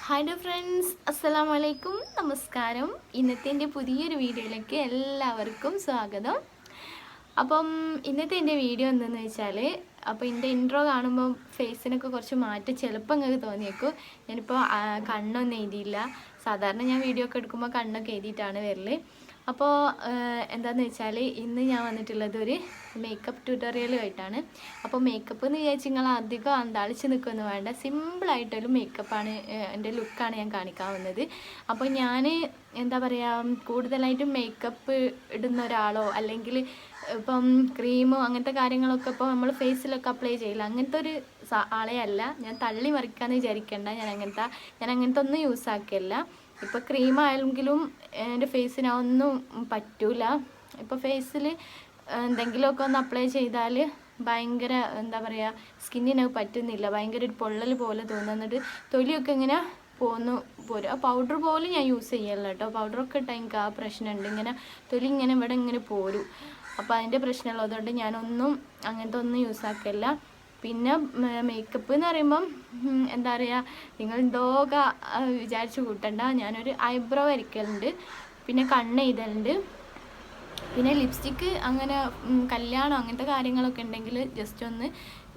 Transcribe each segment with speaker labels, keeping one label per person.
Speaker 1: Hi D friends, അസ്സലാമു അലൈക്കും, നമസ്കാരം. ഇന്നത്തെ എൻ്റെ പുതിയൊരു വീഡിയോയിലേക്ക് എല്ലാവർക്കും സ്വാഗതം. അപ്പം ഇന്നത്തെ എൻ്റെ വീഡിയോ എന്തെന്ന് വെച്ചാൽ, അപ്പോൾ എൻ്റെ ഇൻട്രോ കാണുമ്പോൾ ഫേസിനൊക്കെ കുറച്ച് മാറ്റം ചിലപ്പോൾ നിങ്ങൾക്ക് തോന്നിയേക്കും. ഞാനിപ്പോൾ കണ്ണൊന്നും എഴുതിയില്ല. സാധാരണ ഞാൻ വീഡിയോ ഒക്കെ എടുക്കുമ്പോൾ കണ്ണൊക്കെ എഴുതിയിട്ടാണ് വരല്. അപ്പോൾ എന്താണെന്ന് വെച്ചാൽ ഇന്ന് ഞാൻ വന്നിട്ടുള്ളത് ഒരു മേക്കപ്പ് ട്യൂട്ടോറിയലുമായിട്ടാണ്. അപ്പോൾ മേക്കപ്പ് എന്ന് വിചാരിച്ച് നിങ്ങൾ അധികം അന്താളിച്ച് നിൽക്കുകയൊന്നും വേണ്ട. സിമ്പിളായിട്ടൊരു മേക്കപ്പാണ്, എൻ്റെ ലുക്കാണ് ഞാൻ കാണിക്കാൻ വന്നത്. അപ്പോൾ ഞാൻ എന്താ പറയുക, കൂടുതലായിട്ടും മേക്കപ്പ് ഇടുന്ന ഒരാളോ അല്ലെങ്കിൽ ഇപ്പം ക്രീമോ അങ്ങനത്തെ കാര്യങ്ങളൊക്കെ ഇപ്പോൾ നമ്മൾ ഫേസിലൊക്കെ അപ്ലൈ ചെയ്യില്ല, അങ്ങനത്തെ ഒരു ആളെ അല്ല. ഞാൻ തള്ളി മറിക്കാമെന്ന് വിചാരിക്കേണ്ട. ഞാൻ അങ്ങനത്തെ ഒന്നും യൂസ് ആക്കിയല്ല. ഇപ്പോൾ ക്രീം ആയെങ്കിലും എൻ്റെ ഫേസിന് ഒന്നും പറ്റൂല. ഇപ്പോൾ ഫേസിൽ എന്തെങ്കിലുമൊക്കെ ഒന്ന് അപ്ലൈ ചെയ്താൽ ഭയങ്കര എന്താ പറയുക, സ്കിന്നിന് പറ്റുന്നില്ല. ഭയങ്കര ഒരു പൊള്ളൽ പോലെ തോന്നുന്നിട്ട് തൊലിയൊക്കെ ഇങ്ങനെ പോരും. ആ പൗഡർ പോലും ഞാൻ യൂസ് ചെയ്യല്ല കേട്ടോ. പൗഡറൊക്കെ ഇട്ടാൽ എനിക്ക് ആ പ്രശ്നമുണ്ട്, ഇങ്ങനെ തൊലി ഇവിടെ ഇങ്ങനെ പോരും. അപ്പോൾ അതിൻ്റെ പ്രശ്നമുള്ളതുകൊണ്ട് ഞാനൊന്നും അങ്ങനത്തെ ഒന്നും യൂസ് ആക്കില്ല. പിന്നെ മേക്കപ്പ് എന്ന് പറയുമ്പം എന്താ പറയുക, നിങ്ങൾ എന്തോക്കെ വിചാരിച്ച് കൂട്ടണ്ട. ഞാനൊരു ഐബ്രോ വരയ്ക്കലുണ്ട്, പിന്നെ കണ്ണ് എഴുതലുണ്ട്, പിന്നെ ലിപ്സ്റ്റിക്ക്. അങ്ങനെ കല്യാണം അങ്ങനത്തെ കാര്യങ്ങളൊക്കെ ഉണ്ടെങ്കിൽ ജസ്റ്റ് ഒന്ന്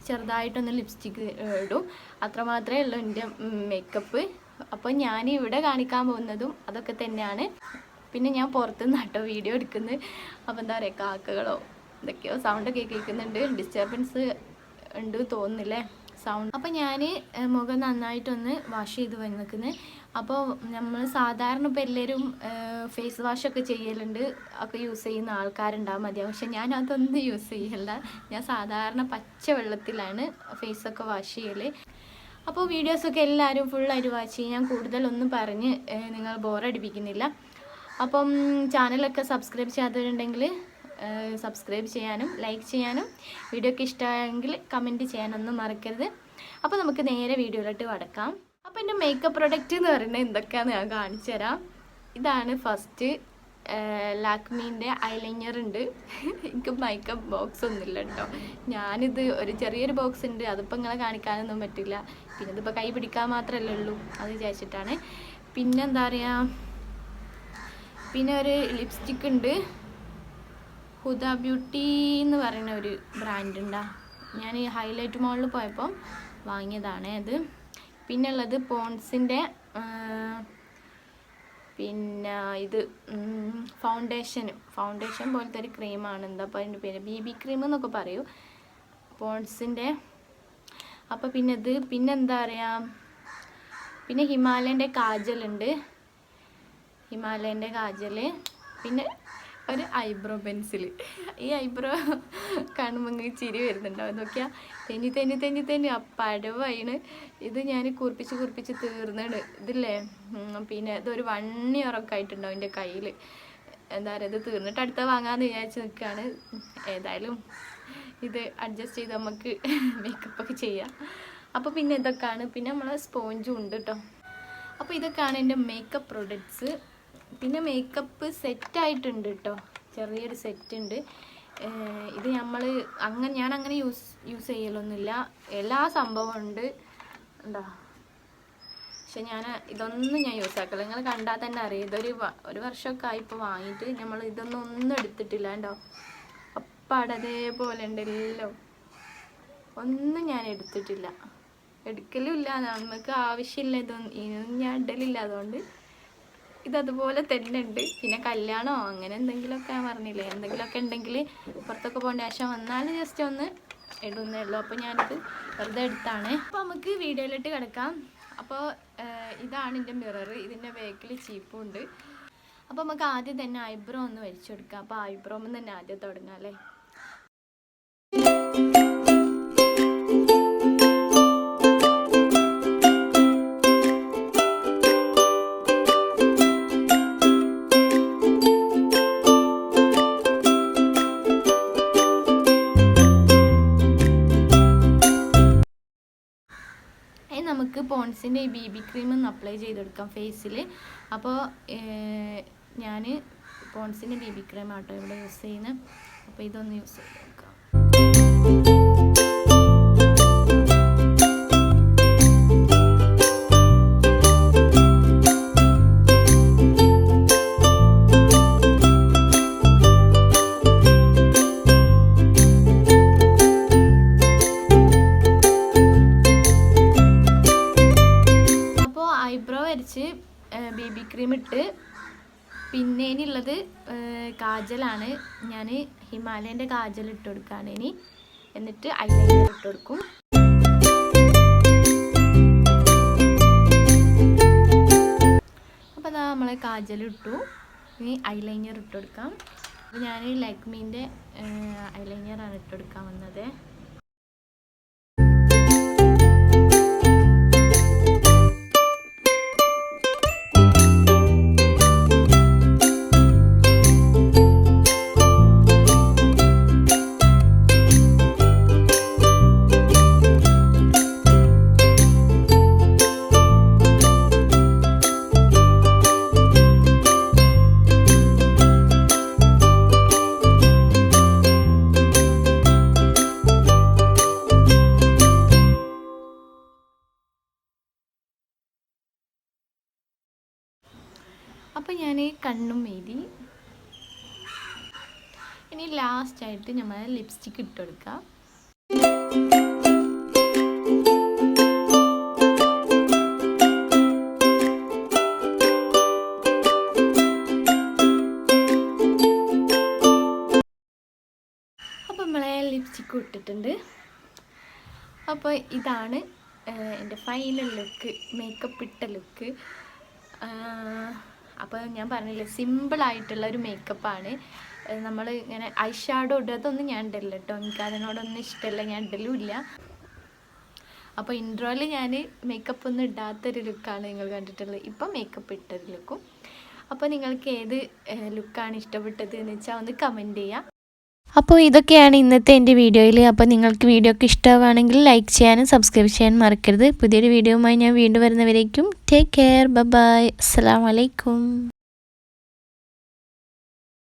Speaker 1: ചെറുതായിട്ടൊന്ന് ലിപ്സ്റ്റിക്ക് ഇടും. അത്രമാത്രമേ ഉള്ളൂ എൻ്റെ മേക്കപ്പ്. അപ്പോൾ ഞാൻ ഇവിടെ കാണിക്കാൻ പോകുന്നതും അതൊക്കെ തന്നെയാണ്. പിന്നെ ഞാൻ പുറത്തുനിന്ന് കേട്ടോ വീഡിയോ എടുക്കുന്നത്. അപ്പോൾ എന്താ പറയുക, കാക്കകളോ എന്തൊക്കെയോ സൗണ്ടൊക്കെ കേൾക്കുന്നുണ്ട്. ഡിസ്റ്റർബൻസ് ഉണ്ട് തോന്നുന്നില്ലേ സൗണ്ട്. അപ്പോൾ ഞാൻ മുഖം നന്നായിട്ടൊന്ന് വാഷ് ചെയ്ത് വന്നിരിക്കുന്നത്. അപ്പോൾ നമ്മൾ സാധാരണ ഇപ്പോൾ എല്ലാവരും ഫേസ് വാഷൊക്കെ ചെയ്യലുണ്ട്, ഒക്കെ യൂസ് ചെയ്യുന്ന ആൾക്കാരുണ്ടാകും മതിയാവും. പക്ഷെ ഞാൻ അതൊന്നും യൂസ് ചെയ്യല്ല. ഞാൻ സാധാരണ പച്ച വെള്ളത്തിലാണ് ഫേസൊക്കെ വാഷ് ചെയ്യൽ. അപ്പോൾ വീഡിയോസൊക്കെ എല്ലാവരും ഫുള്ളായിട്ട് വാച്ച് ചെയ്യും. ഞാൻ കൂടുതലൊന്നും പറഞ്ഞ് നിങ്ങൾ ബോറടിപ്പിക്കുന്നില്ല. അപ്പം ചാനലൊക്കെ സബ്സ്ക്രൈബ് ചെയ്യാത്തവരുണ്ടെങ്കിൽ സബ്സ്ക്രൈബ് ചെയ്യാനും ലൈക്ക് ചെയ്യാനും, വീഡിയോ ഒക്കെ ഇഷ്ടമായെങ്കിൽ കമൻറ്റ് ചെയ്യാനൊന്നും മറക്കരുത്. അപ്പോൾ നമുക്ക് നേരെ വീഡിയോയിലോട്ട് കടക്കാം. അപ്പോൾ എൻ്റെ മേക്കപ്പ് പ്രൊഡക്റ്റ് എന്ന് പറയുന്നത് എന്തൊക്കെയാണെന്ന് ഞാൻ കാണിച്ചു തരാം. ഇതാണ് ഫസ്റ്റ്, ലാക്മീൻ്റെ ഐലൈനർ ഉണ്ട്. എനിക്ക് മേക്കപ്പ് ബോക്സ് ഒന്നുമില്ല കേട്ടോ. ഞാനിത് ഒരു ചെറിയൊരു ബോക്സ് ഉണ്ട്, അതിപ്പോൾ നിങ്ങളെ കാണിക്കാനൊന്നും പറ്റില്ല. പിന്നെ ഇതിപ്പോൾ കൈ പിടിക്കാൻ മാത്രമല്ലേ ഉള്ളൂ, അത് വിചാരിച്ചിട്ടാണ്. പിന്നെ എന്താ പറയുക, പിന്നെ ഒരു ലിപ്സ്റ്റിക്ക് ഉണ്ട്, ഹുദ ബ്യൂട്ടി എന്ന് പറയുന്ന ഒരു ബ്രാൻഡ് ഉണ്ടാ. ഞാൻ ഈ ഹൈലൈറ്റ് മോളിൽ പോയപ്പം വാങ്ങിയതാണ് അത്. പിന്നെ ഉള്ളത് പോൺസിൻ്റെ പിന്നെ ഇത് ഫൗണ്ടേഷൻ പോലത്തെ ഒരു ക്രീമാണ്. എന്താ അപ്പോൾ അതിൻ്റെ പേര് BB ക്രീം എന്നൊക്കെ പറയൂ, പോൺസിൻ്റെ. അപ്പോൾ പിന്നെ ഇത്, പിന്നെ എന്താ പറയുക, പിന്നെ ഹിമാലയൻ്റെ കാജലുണ്ട്, പിന്നെ ഒരു ഐബ്രോ പെൻസിൽ. ഈ ഐബ്രോ കാണുമ്പോൾ ഇങ്ങനെ ചിരി വരുന്നുണ്ടാവും. നോക്കിയാൽ തെന്നി പടവായിന്. ഇത് ഞാൻ കുറിപ്പിച്ച് തീർന്നാണ്. ഇതില്ലേ, പിന്നെ ഇതൊരു 1 year ഒക്കെ ആയിട്ടുണ്ടാവും എൻ്റെ കയ്യിൽ. എന്താ പറയുക, ഇത് തീർന്നിട്ട് അടുത്ത വാങ്ങാമെന്ന് വിചാരിച്ച് നിൽക്കുകയാണ്. ഏതായാലും ഇത് അഡ്ജസ്റ്റ് ചെയ്ത് നമുക്ക് മേക്കപ്പൊക്കെ ചെയ്യാം. അപ്പോൾ പിന്നെ ഇതൊക്കെയാണ്. പിന്നെ നമ്മളെ സ്പോഞ്ചും ഉണ്ട് കേട്ടോ. അപ്പോൾ ഇതൊക്കെയാണ് എൻ്റെ മേക്കപ്പ് പ്രൊഡക്ട്സ്. പിന്നെ മേക്കപ്പ് സെറ്റായിട്ടുണ്ട് കേട്ടോ, ചെറിയൊരു സെറ്റ് ഉണ്ട്. ഇത് ഞാൻ അങ്ങനെ യൂസ് ചെയ്യലൊന്നുമില്ല. എല്ലാ സംഭവം ഉണ്ട് എന്താ, പക്ഷെ ഇതൊന്നും ഞാൻ യൂസ് ആക്കില്ല. നിങ്ങൾ കണ്ടാൽ തന്നെ അറിയാം. ഒരു വർഷമൊക്കെ ആയിപ്പോൾ വാങ്ങിയിട്ട് നമ്മൾ ഒന്നും എടുത്തിട്ടില്ല കേട്ടോ. അപ്പാടെ അതേപോലെ ഉണ്ടല്ലോ, ഒന്നും ഞാൻ എടുത്തിട്ടില്ല, എടുക്കലുമില്ല. നമുക്ക് ആവശ്യമില്ല, ഇതൊന്നും ഞാൻ ഇടലില്ല. അതുകൊണ്ട് ഇതതുപോലെ തന്നെ ഉണ്ട്. പിന്നെ കല്യാണമോ അങ്ങനെ എന്തെങ്കിലുമൊക്കെ ഞാൻ പറഞ്ഞില്ലേ, എന്തെങ്കിലുമൊക്കെ ഉണ്ടെങ്കിൽ പുറത്തൊക്കെ പോകേണ്ട ആവശ്യം വന്നാൽ ജസ്റ്റ് ഒന്ന് ഇടുന്നേ ഉള്ളൂ. അപ്പോൾ ഞാനിത് വെറുതെ എടുത്താണ്. അപ്പോൾ നമുക്ക് വീഡിയോയിലിട്ട് കിടക്കാം. അപ്പോൾ ഇതാണ് എൻ്റെ മിറർ. ഇതിൻ്റെ ബാക്കിൽ ചീപ്പും ഉണ്ട്. അപ്പോൾ നമുക്ക് ആദ്യം തന്നെ ഐബ്രോ ഒന്ന് വരച്ചെടുക്കാം. അപ്പോൾ ഐബ്രോമിൽ തന്നെ ആദ്യം തുടങ്ങാം അല്ലേ. നമുക്ക് പോൺസിൻ്റെ ഈ BB ക്രീം ഒന്ന് അപ്ലൈ ചെയ്തെടുക്കാം ഫേസിൽ. അപ്പോൾ ഞാൻ പോൺസിൻ്റെ BB ക്രീം ആട്ടോ ഇവിടെ യൂസ് ചെയ്യുന്നത്. അപ്പോൾ ഇതൊന്ന് യൂസ് ചെയ്തെടുക്കാം. അരച്ച് ബേബി ക്രീം ഇട്ട് പിന്നെ ഇനിയുള്ളത് കാജലാണ്. ഞാൻ ഹിമാലയൻ്റെ കാജൽ ഇട്ട് കൊടുക്കുകയാണ് ഇനി. എന്നിട്ട് ഐലൈനർ ഇട്ട് കൊടുക്കും. അപ്പോൾ അതാ നമ്മളെ കാജൽ ഇട്ടു. ഇനി ഐലൈനർ ഇട്ട് കൊടുക്കാം. അപ്പോൾ ഞാൻ ലാക്മീൻ്റെ ഐലൈനറാണ് ഇട്ട് കൊടുക്കാൻ വന്നത്. അപ്പോൾ ഞാൻ കണ്ണും എഴുതി. ഇനി ലാസ്റ്റായിട്ട് നമ്മൾ ലിപ്സ്റ്റിക്ക് ഇട്ട് കൊടുക്കാം. അപ്പോൾ നമ്മളെ ലിപ്സ്റ്റിക്ക് ഇട്ടിട്ടുണ്ട്. അപ്പോൾ ഇതാണ് എൻ്റെ ഫൈനൽ ലുക്ക്, മേക്കപ്പ് ഇട്ട ലുക്ക്. അപ്പോൾ ഞാൻ പറഞ്ഞില്ലേ, സിമ്പിളായിട്ടുള്ള ഒരു മേക്കപ്പാണ്. നമ്മൾ ഇങ്ങനെ ഐ ഷാഡോ ഇടുന്നതൊന്നും ഞാൻ ഇടില്ല കേട്ടോ, എനിക്ക് അതിനോടൊന്നും ഇഷ്ടമല്ല, ഞാൻ ഇടലുമില്ല. അപ്പോൾ ഇൻട്രോയിൽ ഞാൻ മേക്കപ്പ് ഒന്നും ഇടാത്തൊരു ലുക്കാണ് നിങ്ങൾ കണ്ടിട്ടുള്ളത്. ഇപ്പം മേക്കപ്പ് ഇട്ടൊരു ലുക്കും. അപ്പോൾ നിങ്ങൾക്ക് ഏത് ലുക്കാണ് ഇഷ്ടപ്പെട്ടത് എന്ന് വെച്ചാൽ ഒന്ന് കമൻറ്റ് ചെയ്യാം. അപ്പോൾ ഇതൊക്കെയാണ് ഇന്നത്തെ എൻ്റെ വീഡിയോയിൽ. അപ്പോൾ നിങ്ങൾക്ക് വീഡിയോ ഒക്കെ ഇഷ്ടമാണെങ്കിൽ ലൈക്ക് ചെയ്യാനും സബ്സ്ക്രൈബ് ചെയ്യാനും മറക്കരുത്. പുതിയൊരു വീഡിയോയുമായി ഞാൻ വീണ്ടും വരുന്നവരേക്കും ടേക്ക് കെയർ, ബൈ ബൈ, അസ്സലാമു അലൈക്കും.